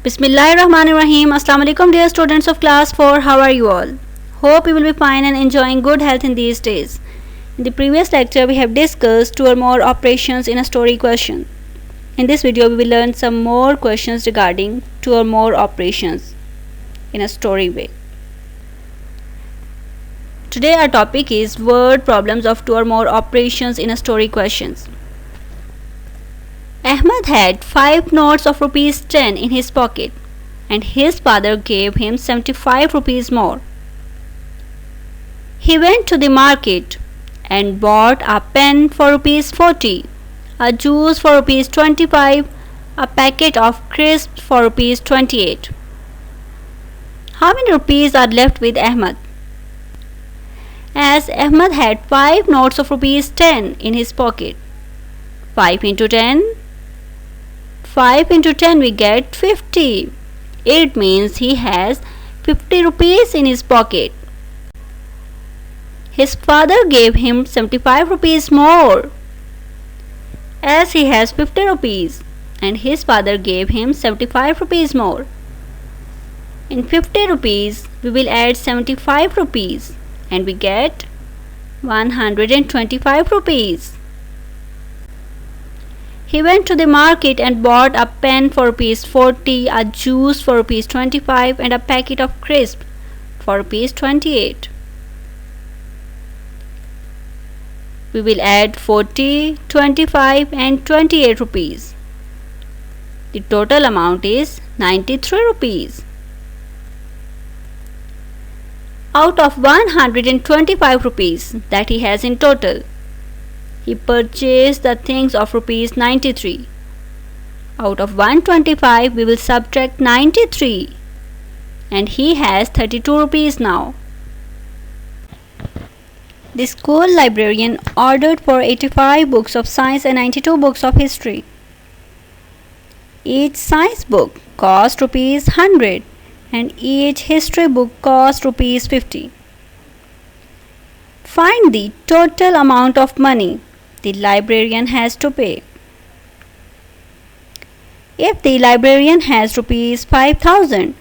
Bismillahirrahmanirrahim. Assalamu alaikum dear students of class 4. How are you all? Hope you will be fine and enjoying good health in these days. In the previous lecture we have discussed 2 or more operations in a story question. In this video we will learn some more questions regarding 2 or more operations in a story way. Today our topic is word problems of 2 or more operations in a story questions. Ahmad had 5 notes of rupees 10 in his pocket and his father gave him 75 rupees more. He went to the market and bought a pen for rupees 40, a juice for rupees 25, a packet of crisps for rupees 28. How many rupees are left with Ahmad? As Ahmad had 5 notes of rupees 10 in his pocket, 5 into 10 we get 50. It means he has 50 rupees in his pocket. His father gave him 75 rupees more. As he has 50 rupees and his father gave him 75 rupees more. In 50 rupees we will add 75 rupees and we get 125 rupees. He went to the market and bought a pen for rupees 40, a juice for rupees 25 and a packet of crisps for rupees 28. We will add 40, 25 and 28 rupees. The total amount is 93 rupees. Out of 125 rupees that he has in total, he purchased the things of rupees 93. Out of 125 we will subtract 93 and he has 32 rupees now. The school librarian ordered for 85 books of science and 92 books of history. Each science book cost rupees 100 and each history book cost rupees 50. Find the total amount of money the librarian has to pay. If the librarian has rupees 5,000,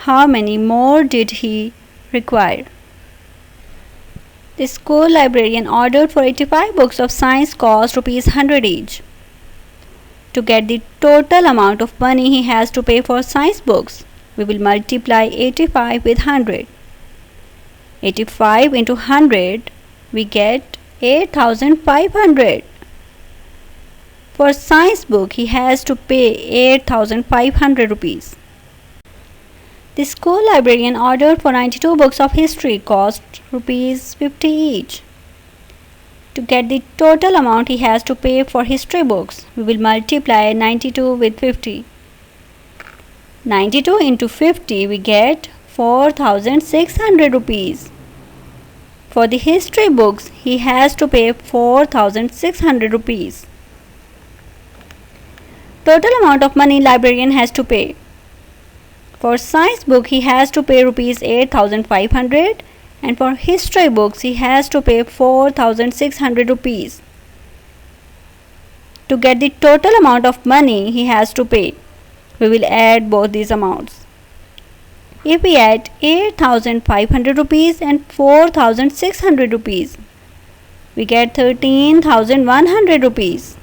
how many more did he require? The school librarian ordered for 85 books of science cost rupees 100 each. To get the total amount of money he has to pay for science books, we will multiply 85 with 100. 85 into 100 we get 8,500. For science book he has to pay 8,500 rupees. The school librarian ordered for 92 books of history cost rupees 50 each. To get the total amount he has to pay for history books, we will multiply 92 with 50. 92 into 50 we get 4,600 rupees. For the history books, he has to pay 4,600 rupees. Total amount of money librarian has to pay. For science book, he has to pay rupees 8,500 and for history books, he has to pay 4,600 rupees. To get the total amount of money he has to pay, we will add both these amounts. If we add 8,500 rupees and 4,600 rupees, we get 13,100 rupees.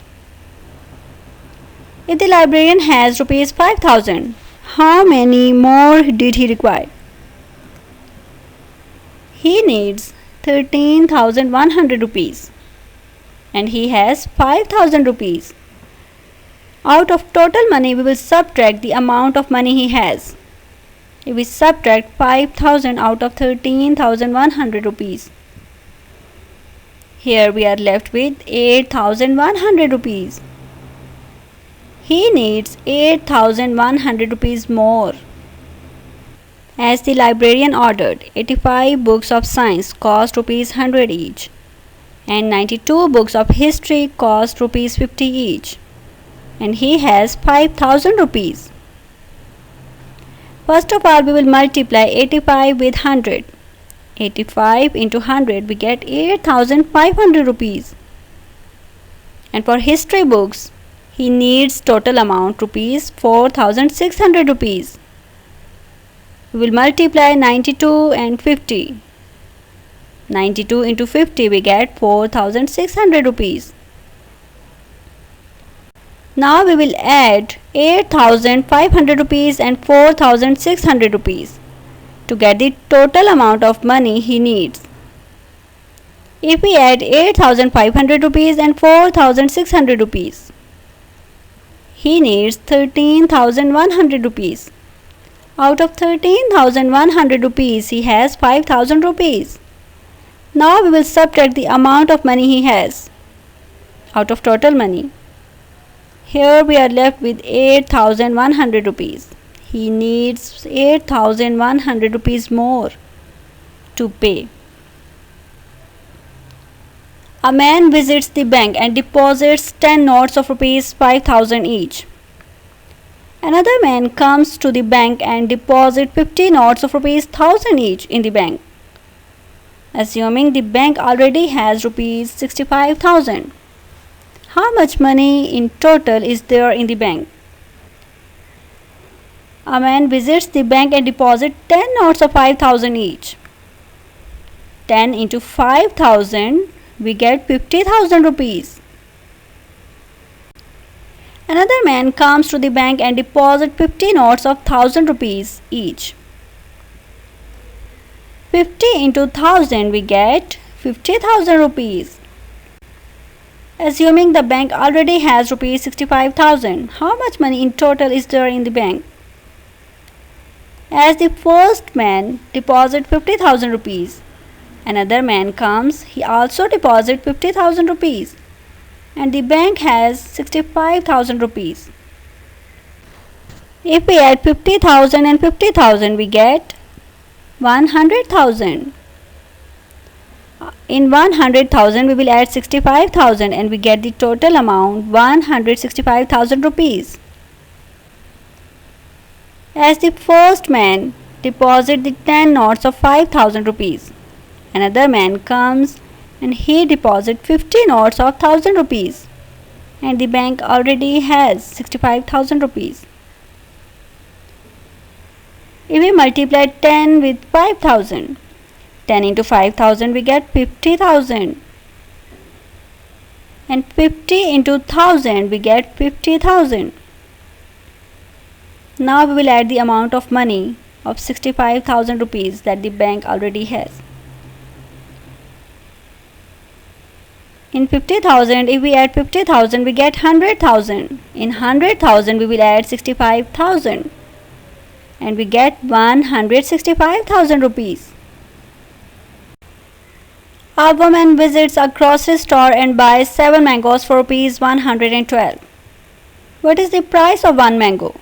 If the librarian has rupees 5,000, how many more did he require? He needs 13,100 rupees and he has 5,000 rupees. Out of total money we will subtract the amount of money he has. If we subtract 5,000 out of 13,100 rupees, here we are left with 8,100 rupees. He needs 8,100 rupees more. As the librarian ordered, 85 books of science cost rupees 100 each and 92 books of history cost rupees 50 each and he has 5,000 rupees. First of all, we will multiply 85 with 100. 85 into 100 we get 8,500 rupees. And for history books, He needs total amount rupees 4,600 rupees. We will multiply 92 and 50. 92 into 50 we get 4,600 rupees. Now we will add 8,500 rupees and 4,600 rupees to get the total amount of money he needs. If we add 8,500 rupees and 4,600 rupees, he needs 13,100 rupees. Out of 13,100 rupees, he has 5,000 rupees. Now we will subtract the amount of money he has out of total money. Here we are left with 8,100 rupees. He needs 8,100 rupees more to pay. A man visits the bank and deposits 10 notes of rupees 5,000 each. Another man comes to the bank and deposits 50 notes of rupees 1,000 each in the bank. Assuming the bank already has rupees 65,000. How much money in total is there in the bank? A man visits the bank and deposits 10 notes of 5,000 each. 10 into 5,000 we get 50,000 rupees. Another man comes to the bank and deposits 50 notes of 1,000 rupees each. 50 into 1,000 we get 50,000 rupees. Assuming the bank already has rupees 65,000, how much money in total is there in the bank? As the first man deposits 50,000 rupees, another man comes, he also deposits 50,000 rupees, and the bank has 65,000 rupees. If we add 50,000 and 50,000, we get 100,000. In 100,000 we will add 65,000 and we get the total amount 165,000 rupees. As the first man deposits the 10 notes of 5,000 rupees, another man comes and he deposits 50 notes of 1,000 rupees, and the bank already has 65,000 rupees. If we multiply 10 with 5,000, 10 into 5,000 we get 50,000, and 50 into 1,000 we get 50,000. Now we will add the amount of money of 65,000 rupees that the bank already has. In 50,000, if we add 50,000 we get 100,000. In 100,000 we will add 65,000 and we get 165,000 rupees. A woman visits a grocery store and buys 7 mangoes for rupees 112. What is the price of one mango?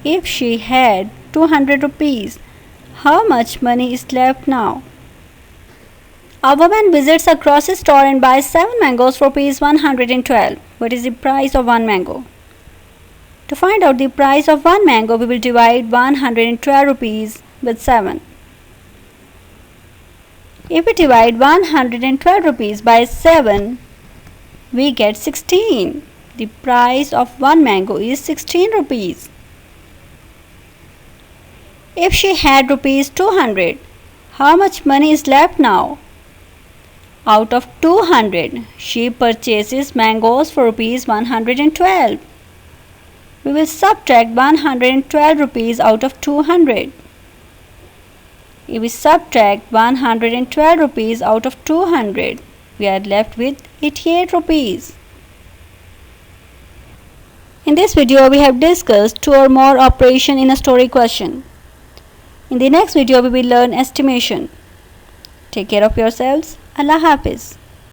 If she had 200 rupees, how much money is left now? A woman visits a grocery store and buys 7 mangoes for rupees 112. What is the price of one mango? To find out the price of one mango, we will divide 112 rupees with 7. If we divide 112 rupees by 7, we get 16. The price of one mango is 16 rupees. If she had rupees 200, how much money is left now? Out of 200, she purchases mangoes for rupees 112. We will subtract 112 rupees out of 200. If we subtract 112 rupees out of 200, we are left with 88 rupees. In this video, we have discussed 2 or more operations in a story question. In the next video, we will learn estimation. Take care of yourselves. Allah Hafiz.